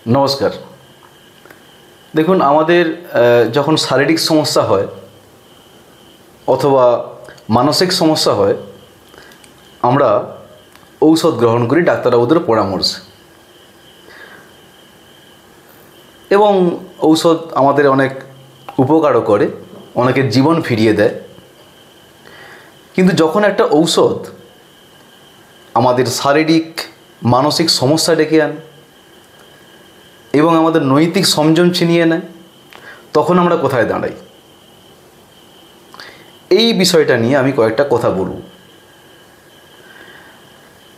নমস্কার। দেখুন, আমাদের যখন শারীরিক সমস্যা হয় অথবা মানসিক সমস্যা হয়, আমরা ঔষধ গ্রহণ করি ডাক্তারবাবুদের পরামর্শে, এবং ঔষধ আমাদের অনেক উপকারও করে, অনেকের জীবন ফিরিয়ে দেয়। কিন্তু যখন একটা ঔষধ আমাদের শারীরিক মানসিক সমস্যা ডেকে আনে এবং আমাদের নৈতিক সংযম ছিনিয়ে নেয়, তখন আমরা কোথায় দাঁড়াই? এই বিষয়টা নিয়ে আমি কয়েকটা কথা বলব।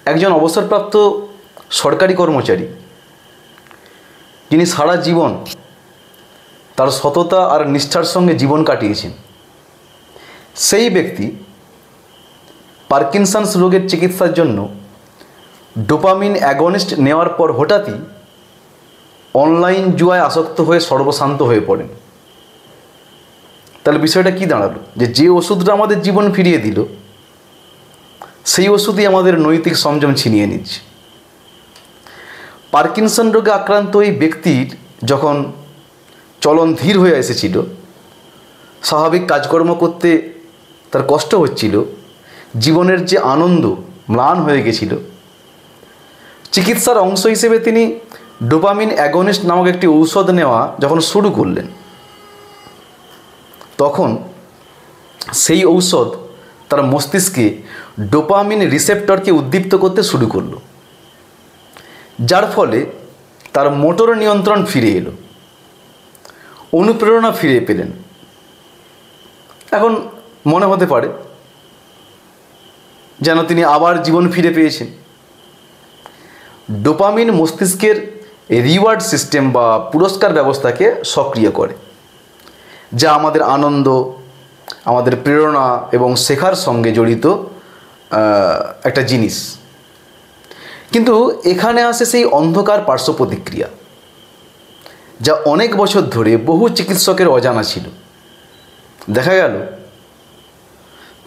একজন অবসরপ্রাপ্ত সরকারি কর্মচারী, যিনি সারা জীবন তার সততা আর নিষ্ঠার সঙ্গে জীবন কাটিয়েছেন, সেই ব্যক্তি পার্কিনসন্স রোগের চিকিৎসার জন্য ডোপামিন অ্যাগনিস্ট নেওয়ার পর হঠাৎই অনলাইন জুয়ায় আসক্ত হয়ে সর্বশান্ত হয়ে পড়েন। তাহলে বিষয়টা কি দাঁড়ালো? যে ওষুধটা আমাদের জীবন ফিরিয়ে দিল, সেই ওষুধই আমাদের নৈতিক সংযম ছিনিয়ে নিচ্ছে। পার্কিনসন রোগে আক্রান্ত এই ব্যক্তির যখন চলন ধীর হয়ে এসেছিল, স্বাভাবিক কাজকর্ম করতে তার কষ্ট হচ্ছিল, জীবনের যে আনন্দ ম্লান হয়ে গেছিল, চিকিৎসার অংশ হিসেবে তিনি ডোপামিন অ্যাগনিস্ট নামক একটি ঔষধ নেওয়া যখন শুরু করলেন, তখন সেই ঔষধ তার মস্তিষ্কে ডোপামিন রিসেপ্টরকে উদ্দীপ্ত করতে শুরু করলো, যার ফলে তার মোটর নিয়ন্ত্রণ ফিরে এলো, অনুপ্রেরণা ফিরে পেলেন। এখন মনে হতে পারে যেন তিনি আবার জীবন ফিরে পেয়েছেন। ডোপামিন মস্তিষ্কের রিওয়ার্ড সিস্টেম বা পুরস্কার ব্যবস্থাকে সক্রিয় করে, যা আমাদের আনন্দ, আমাদের প্রেরণা এবং শেখার সঙ্গে জড়িত একটা জিনিস। কিন্তু এখানে আসে সেই অন্ধকার পার্শ্ব প্রতিক্রিয়া, যা অনেক বছর ধরে বহু চিকিৎসকের অজানা ছিল। দেখা গেল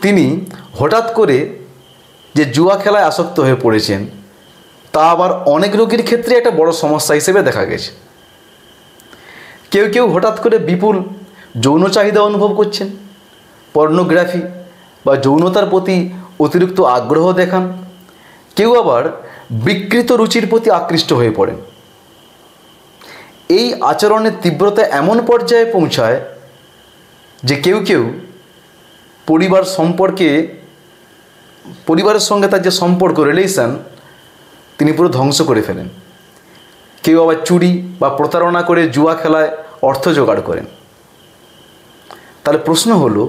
তিনি হঠাৎ করে যে জুয়া খেলায় আসক্ত হয়ে পড়েছেন, তা আবার অনেক রোগীর ক্ষেত্রে একটা বড় সমস্যা হিসেবে দেখা গেছে। কেউ কেউ হঠাৎ করে বিপুল যৌন চাহিদা অনুভব করছেন, পর্নোগ্রাফি বা যৌনতার প্রতি অতিরিক্ত আগ্রহ দেখান, কেউ আবার বিকৃত রুচির প্রতি আকৃষ্ট হয়ে পড়েন। এই আচরণের তীব্রতা এমন পর্যায়ে পৌঁছায় যে কেউ কেউ পরিবারের সঙ্গে তার যে সম্পর্ক, রিলেশন, তিনি পুরো ধ্বংস করে ফেলেন। কেউ আবার চুরি বা প্রতারণা করে জুয়া খেলায় অর্থ জোগাড় করেন। তাহলে প্রশ্ন হলো,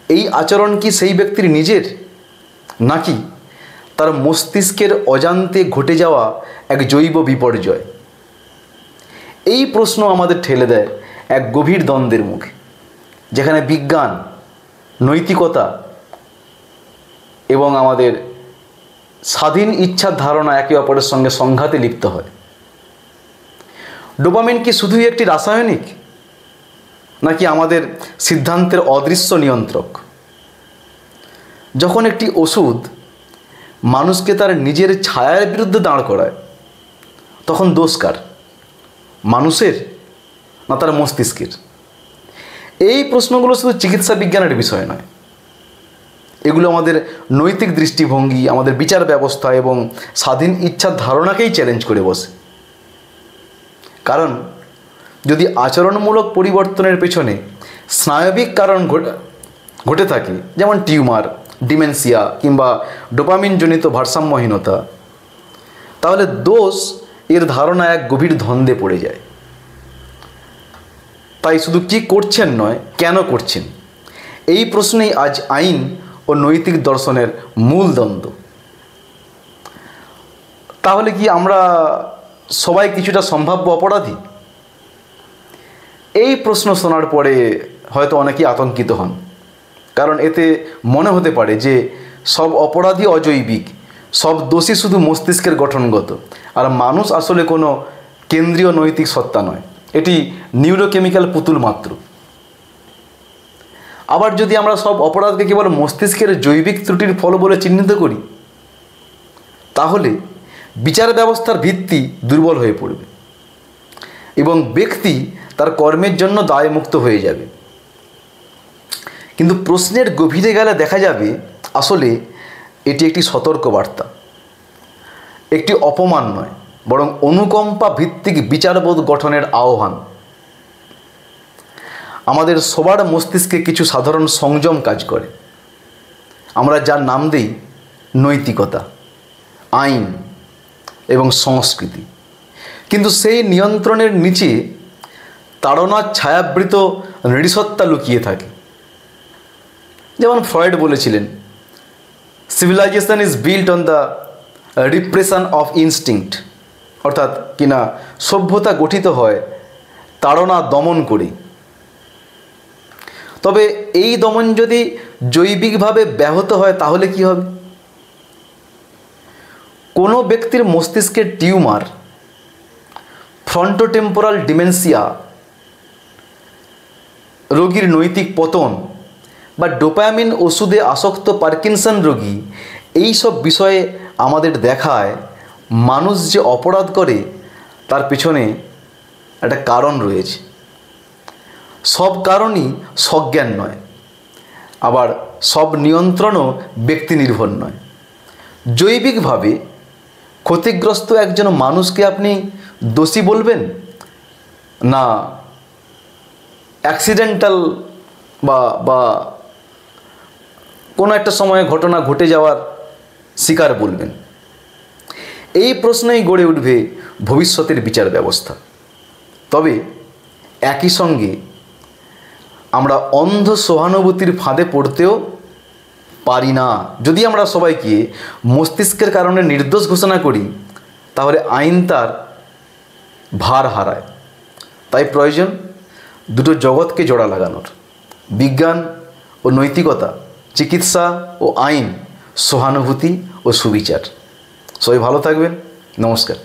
এই আচরণ কি সেই ব্যক্তির নিজের, নাকি তার মস্তিষ্কের অজান্তে ঘটে যাওয়া এক জৈব বিপর্যয়? এই প্রশ্ন আমাদের ঠেলে দেয় এক গভীর দ্বন্দ্বের মুখে, যেখানে বিজ্ঞান, নৈতিকতা এবং আমাদের স্বাধীন ইচ্ছার ধারণা একে অপরের সঙ্গে সংঘাতে লিপ্ত হয়। ডোপামিন কি শুধুই একটি রাসায়নিক, নাকি আমাদের সিদ্ধান্তের অদৃশ্য নিয়ন্ত্রক? যখন একটি ওষুধ মানুষকে তার নিজের ছায়ার বিরুদ্ধে দাঁড় করায়, তখন দোষ কার? মানুষের না তার মস্তিষ্কের? এই প্রশ্নগুলো শুধু চিকিৎসা বিজ্ঞানের বিষয় নয়, এগুলো আমাদের নৈতিক দৃষ্টিভঙ্গি, আমাদের বিচার ব্যবস্থা এবং স্বাধীন ইচ্ছার ধারণাকেই চ্যালেঞ্জ করে বসে। কারণ যদি আচরণমূলক পরিবর্তনের পেছনে স্নায়বিক কারণ ঘটে থাকে, যেমন টিউমার, ডিমেনশিয়া কিংবা ডোপামিনজনিত ভারসাম্যহীনতা, তাহলে দোষ এর ধারণা এক গভীর দ্বন্দ্বে পড়ে যায়। তাই শুধু কি করছেন নয়, কেন করছেন, এই প্রশ্নেই আজ আইন ও নৈতিক দর্শনের মূল দ্বন্দ্ব। তাহলে কি আমরা সবাই কিছুটা সম্ভাব্য অপরাধী? এই প্রশ্ন শোনার পরে হয়তো অনেকেই আতঙ্কিত হন, কারণ এতে মনে হতে পারে যে সব অপরাধী অজৈবিক, সব দোষী শুধু মস্তিষ্কের গঠনগত, আর মানুষ আসলে কোনো কেন্দ্রীয় নৈতিক সত্তা নয়, এটি নিউরোকেমিক্যাল পুতুল মাত্র। আবার যদি আমরা সব অপরাধকে কেবল মস্তিষ্কের জৈবিক ত্রুটির ফল বলে চিহ্নিত করি, তাহলে বিচার ব্যবস্থার ভিত্তি দুর্বল হয়ে পড়বে। এবং ব্যক্তি তার কর্মের জন্য দায়মুক্ত হয়ে যাবে। কিন্তু প্রশ্নের গভীরে গেলে দেখা যাবে আসলে এটি একটি সতর্কবার্তা, একটি অপমান নয়, বরং অনুকম্পা ভিত্তিক বিচারবোধ গঠনের আহ্বান। আমাদের সবার মস্তিষ্কে কিছু সাধারণ সংযম কাজ করে, আমরা যার নাম দিই নৈতিকতা, আইন এবং সংস্কৃতি। কিন্তু সেই নিয়ন্ত্রণের নিচে তাড়নার ছায়াবৃত নৃশত্বা লুকিয়ে থাকে। যেমন ফ্রয়েড বলেছিলেন, civilisation is built on the repression of instinct, অর্থাৎ কিনা সভ্যতা গঠিত হয় তাড়না দমন করে। তবে এই দমন যদি জৈবিকভাবে ব্যাহত হয় তাহলে কি হবে? কোনো ব্যক্তির মস্তিষ্কের টিউমার, ফ্রন্টোটেম্পোরাল ডিমেনশিয়া, রোগীর নৈতিক পতন বা ডোপামিন ওষুধে আসক্ত পার্কিনসন রোগী, এই সব বিষয়ে আমাদের দেখায় মানুষ যে অপরাধ করে তার পিছনে একটা কারণ রয়েছে। সব কারণই সজ্ঞান নয়, আবার সব নিয়ন্ত্রণও ব্যক্তি নির্ভর নয়। জৈবিকভাবে ক্ষতিগ্রস্ত একজন মানুষকে আপনি দোষী বলবেন না অ্যাক্সিডেন্টাল বা কোনো একটা সময়ে ঘটনা ঘটে যাওয়ার শিকার বলবেন? এই প্রশ্নেই গড়ে উঠবে ভবিষ্যতের বিচার ব্যবস্থা। তবে একই সঙ্গে আমরা অন্ধ সহানুভূতির ফাঁদে পড়তেও পারি না। যদি আমরা সবাইকে মস্তিষ্কের কারণে নির্দোষ ঘোষণা করি, তাহলে আইন তার ভার হারায়। তাই প্রয়োজন দুটো জগৎকে জোড়া লাগানোর, বিজ্ঞান ও নৈতিকতা, চিকিৎসা ও আইন, সহানুভূতি ও সুবিচার। সবাই ভালো থাকবেন। নমস্কার।